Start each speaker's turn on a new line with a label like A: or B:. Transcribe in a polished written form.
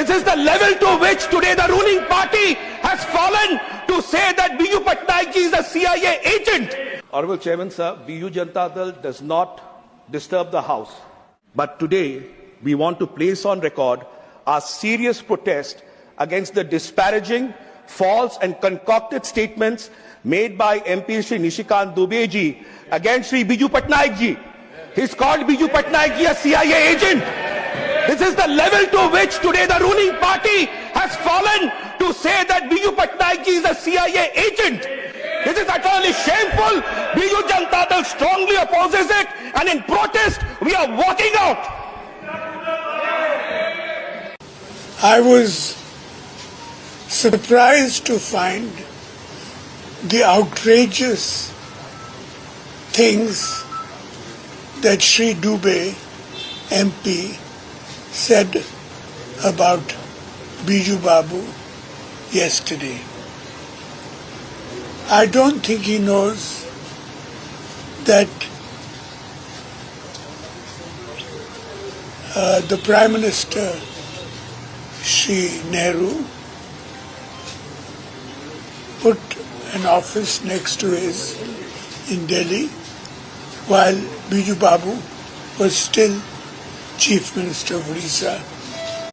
A: This is the level to which today the ruling party has fallen to say that Biju Patnaik ji is a CIA agent. Honorable Chairman, sir, Biju Janata Dal does not disturb the House. But today, we want to place on record our serious protest against the disparaging, false and concocted statements made by MP Shri Nishikant Dubey ji against Shri Biju Patnaik ji. He's called Biju Patnaik ji a CIA agent. This is the level to which today the ruling party has fallen to say that Biju Patnaik ji is a CIA agent. This is utterly shameful. Biju Janata Dal strongly opposes it, and in protest, we are walking out.
B: I was surprised to find the outrageous things that Shri Dubey, MP, said about Biju Babu yesterday. I don't think he knows that the Prime Minister, Shri Nehru, put an office next to his in Delhi while Biju Babu was still Chief Minister of Odisha.